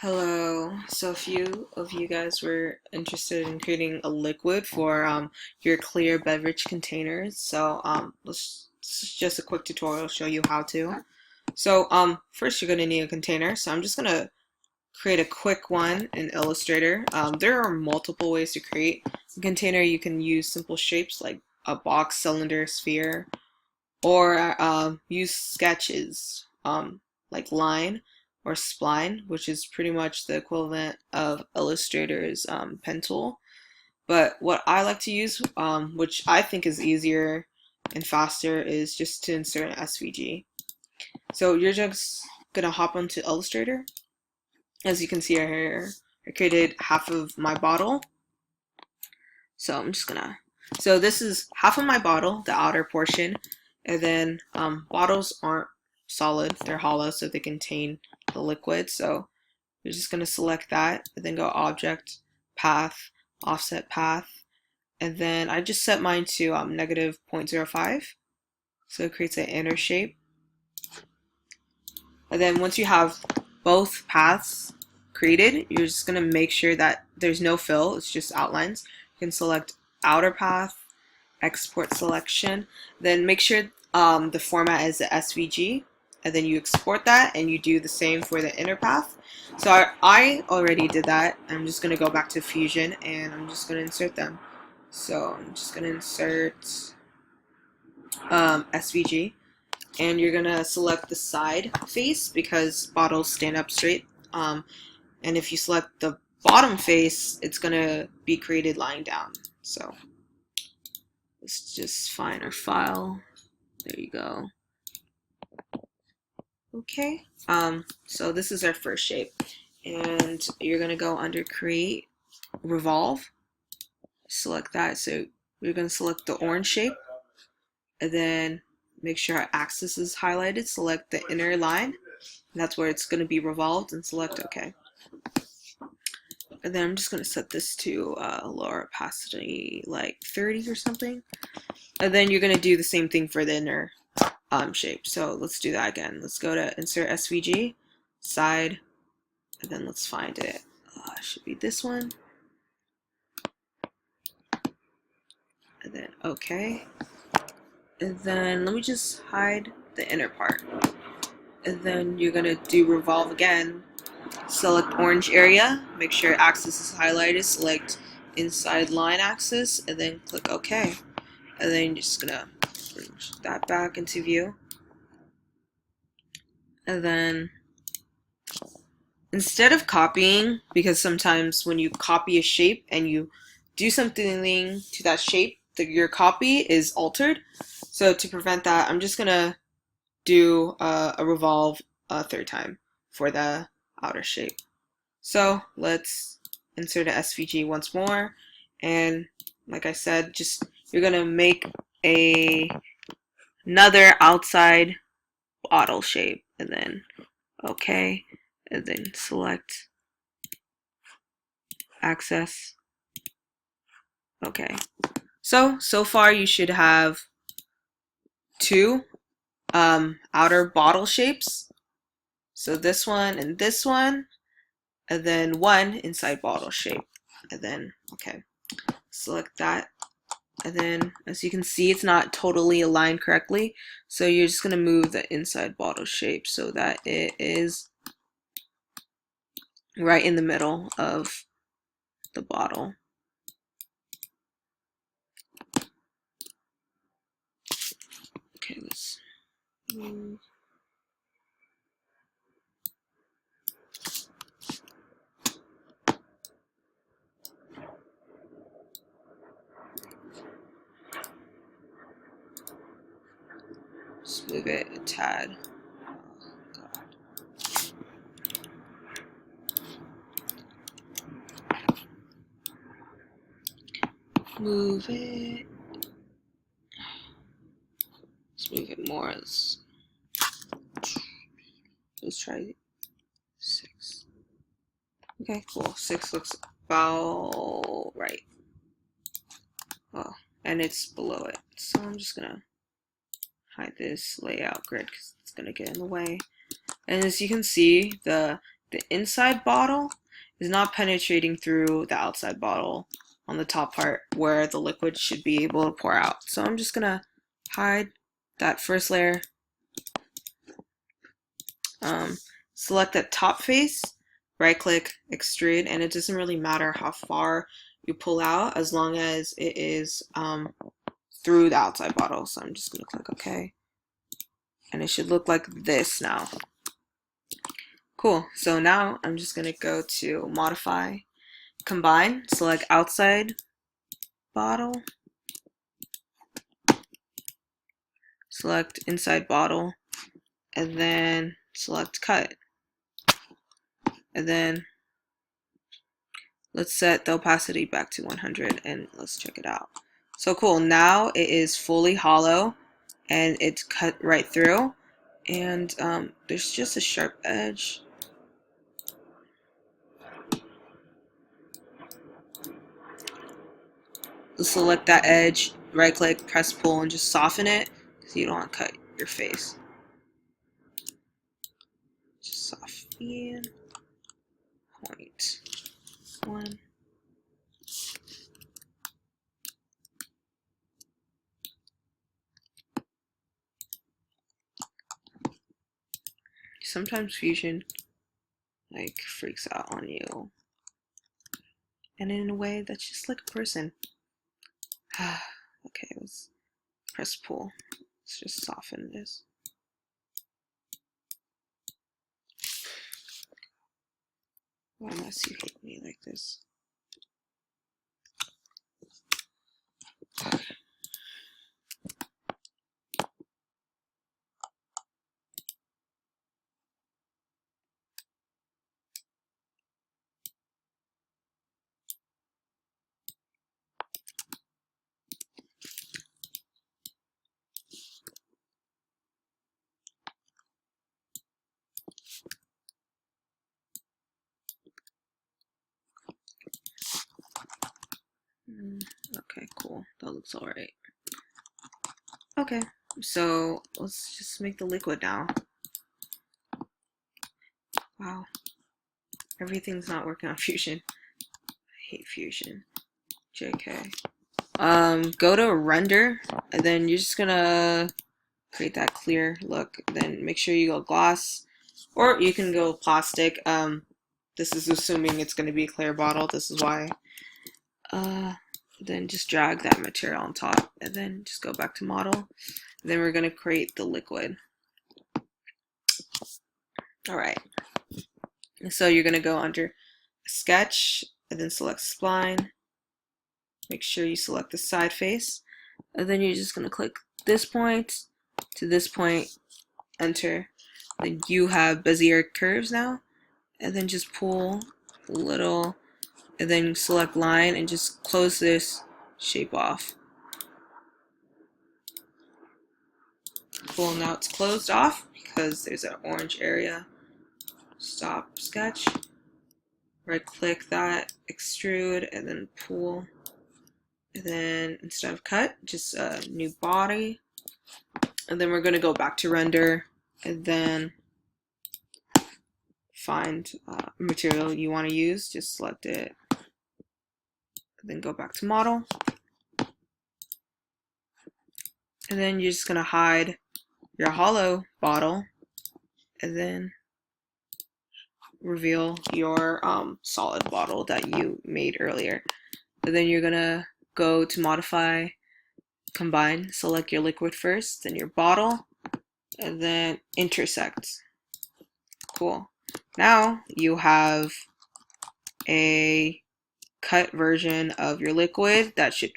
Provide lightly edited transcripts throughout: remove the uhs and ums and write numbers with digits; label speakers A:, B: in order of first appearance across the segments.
A: Hello. So a few of you guys were interested in creating a liquid for your clear beverage containers. This is just a quick tutorial to show you how to. First you're gonna need a container. So I'm just gonna create a quick one in Illustrator. There are multiple ways to create a container. You can use simple shapes like a box, cylinder, sphere, or use sketches like line or spline, which is pretty much the equivalent of Illustrator's pen tool. But what I like to use, which I think is easier and faster, is just to insert an SVG. So you're just gonna hop onto Illustrator. As you can see here, I created half of my bottle. So this is half of my bottle, the outer portion, and then bottles aren't solid, they're hollow, so they contain the liquid. So you're just going to select that and then go object, path, offset path, and then I just set mine to negative 0.05, so it creates an inner shape. And then once you have both paths created, you're just going to make sure that there's no fill, it's just outlines. You can select outer path, export selection, then make sure the format is the SVG, and then you export that and you do the same for the inner path. So I already did that. I'm just going to go back to Fusion and I'm just going to insert them. So I'm just going to insert SVG, and you're going to select the side face because bottles stand up straight. And if you select the bottom face, it's going to be created lying down. So let's just find our file. There you go. Okay, so this is our first shape, and you're gonna go under create, revolve, select that. So we're gonna select the orange shape, and then make sure our axis is highlighted, select the inner line, and that's where it's gonna be revolved, and select OK. And then I'm just gonna set this to lower opacity, like 30 or something. And then you're gonna do the same thing for the inner shape. So let's do that again. Let's go to insert SVG, side, and then let's find it. It should be this one. And then OK. And then let me just hide the inner part. And then you're gonna do revolve again. Select orange area, make sure axis is highlighted, select inside line axis, and then click OK. And then you're just gonna bring that back into view. And then instead of copying, because sometimes when you copy a shape and you do something to that shape, your copy is altered. So to prevent that, I'm just gonna do a revolve a third time for the outer shape. So let's insert a SVG once more, and like I said, just you're gonna make another outside bottle shape, and then OK, and then select access. OK. So far you should have two outer bottle shapes. So this one, and then one inside bottle shape. And then, OK, select that. And then, as you can see, it's not totally aligned correctly. So you're just going to move the inside bottle shape so that it is right in the middle of the bottle. Okay, let's move. Just move it a tad. Move it. Let's move it more. Let's try 6. Okay, cool. 6 looks about right. Oh, and it's below it. So I'm just gonna hide this layout grid because it's gonna get in the way. And as you can see, the the inside bottle is not penetrating through the outside bottle on the top part where the liquid should be able to pour out. So I'm just gonna hide that first layer. Select that top face, right click, extrude, and it doesn't really matter how far you pull out as long as it is through the outside bottle. So I'm just gonna click OK. And it should look like this now. Cool, so now I'm just gonna go to modify, combine, select outside bottle, select inside bottle, and then select cut. And then let's set the opacity back to 100 and let's check it out. So cool, now it is fully hollow and it's cut right through, and there's just a sharp edge. Select that edge, right click, press pull, and just soften it so you don't want to cut your face. Just soften. 0.1. Sometimes Fusion like freaks out on you, and in a way that's just like a person. Okay, let's press pull. Let's just soften this. Why must you hate me like this? Okay, cool. That looks alright. Okay, so let's just make the liquid now. Wow. Everything's not working on Fusion. I hate Fusion. JK. Go to render, and then you're just gonna create that clear look. Then make sure you go gloss, or you can go plastic. This is assuming it's gonna be a clear bottle. This is why. Then just drag that material on top, and then just go back to model. Then we're gonna create the liquid. All right. So you're gonna go under sketch, and then select spline. Make sure you select the side face, and then you're just gonna click this point to this point, enter. Then you have Bezier curves now, and then just pull a little, and then select line and just close this shape off. Cool, now it's closed off because there's an orange area. Stop sketch, right click that, extrude, and then pull. And then instead of cut, just a new body. And then we're going to go back to render, and then find material you want to use. Just select it, and then go back to model. And then you're just going to hide your hollow bottle, and then reveal your solid bottle that you made earlier. And then you're going to go to modify, combine, select your liquid first, then your bottle, and then intersect. Cool. Now you have a cut version of your liquid that should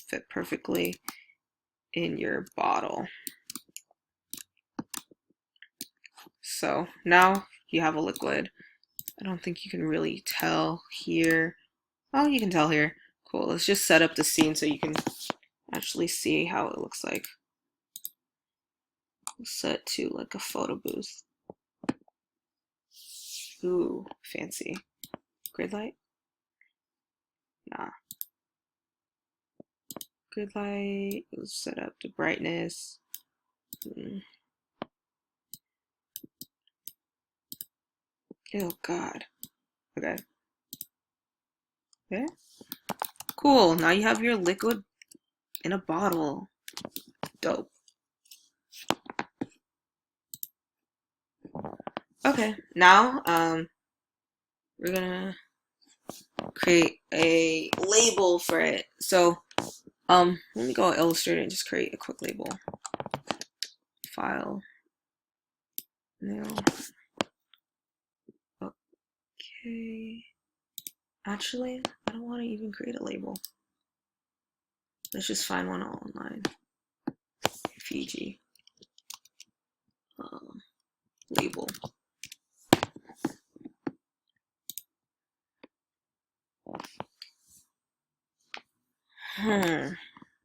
A: fit perfectly in your bottle. So now you have a liquid. I don't think you can really tell here. Oh, you can tell here. Cool. Let's just set up the scene so you can actually see how it looks like. Set to like a photo booth. Ooh, fancy. Grid light? Nah. Grid light. Let's set up the brightness. Oh God. Okay. Okay. Cool. Now you have your liquid in a bottle. Dope. Okay. Now, we're gonna create a label for it. So, let me go Illustrator and just create a quick label. File. New. Okay. Actually, I don't want to even create a label. Let's just find one online. Fiji. Label.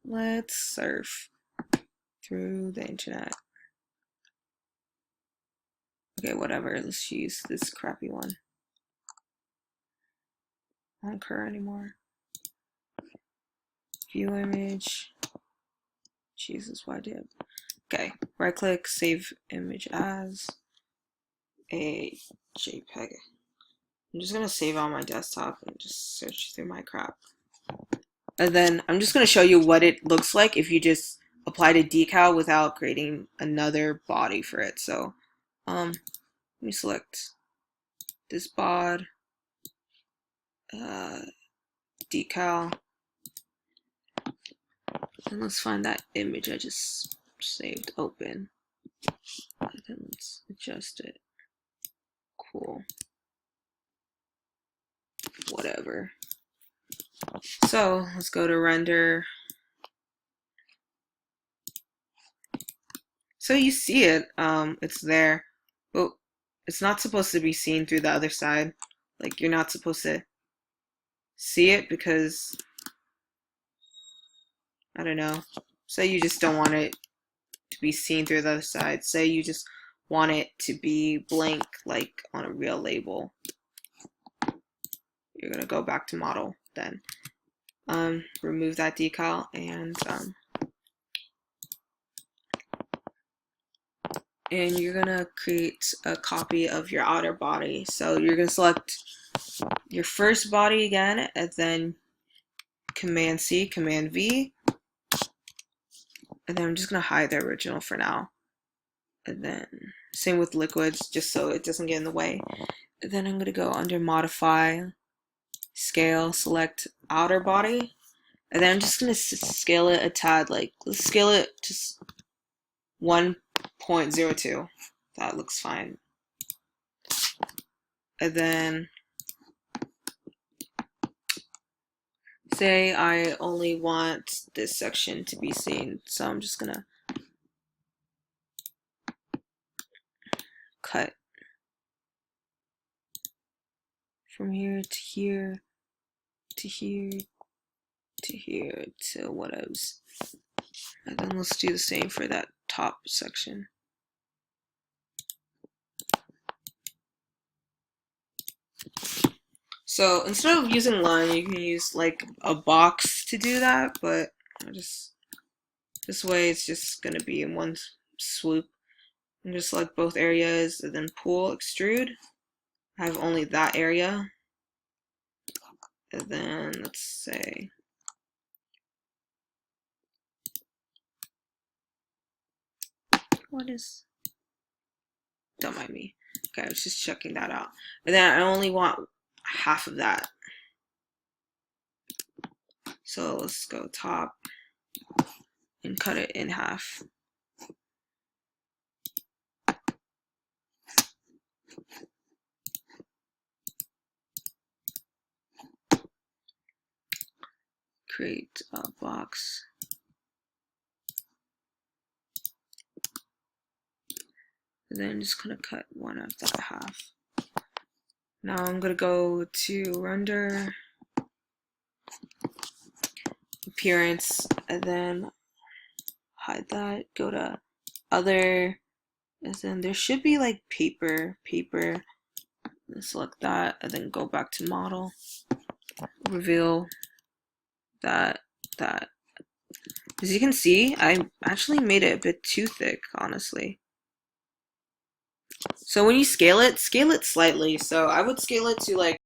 A: Let's surf through the internet. Okay, whatever. Let's use this crappy one. Won't occur anymore. View image. Jesus, why did? Okay, right click, save image as a JPEG. I'm just gonna save on my desktop and just search through my crap. And then I'm just gonna show you what it looks like if you just applied a decal without creating another body for it. So, let me select this bod, decal, and let's find that image I just saved open. And then let's adjust it. Cool. Whatever. So let's go to render. So you see it, it's there, but it's not supposed to be seen through the other side. Like, you're not supposed to see it because, I don't know, say you just don't want it to be seen through the other side. Say you just want it to be blank, like on a real label. You're gonna go back to model then. Remove that decal and you're gonna create a copy of your outer body. So you're gonna select your first body again, and then Command C, Command V, and then I'm just gonna hide the original for now. And then same with liquids, just so it doesn't get in the way. And then I'm gonna go under Modify, Scale, select outer body, and then I'm just gonna scale it a tad. Like, let's scale it just 1.02. That looks fine. And then say I only want this section to be seen, so I'm just gonna cut from here to here to here to here to what else. And then let's do the same for that top section. So instead of using line, you can use like a box to do that, but this way it's just gonna be in one swoop. And just select both areas and then pull, extrude. I have only that area. And then let's say what is, don't mind me. Okay, I was just checking that out. And then I only want half of that. So let's go top and cut it in half. Create a box. And then just gonna cut one of that half. Now I'm gonna go to render, appearance, and then hide that, go to other, and then there should be like paper, and select that, and then go back to model, reveal that. As you can see, I actually made it a bit too thick, honestly. So when you scale it slightly. So I would scale it to like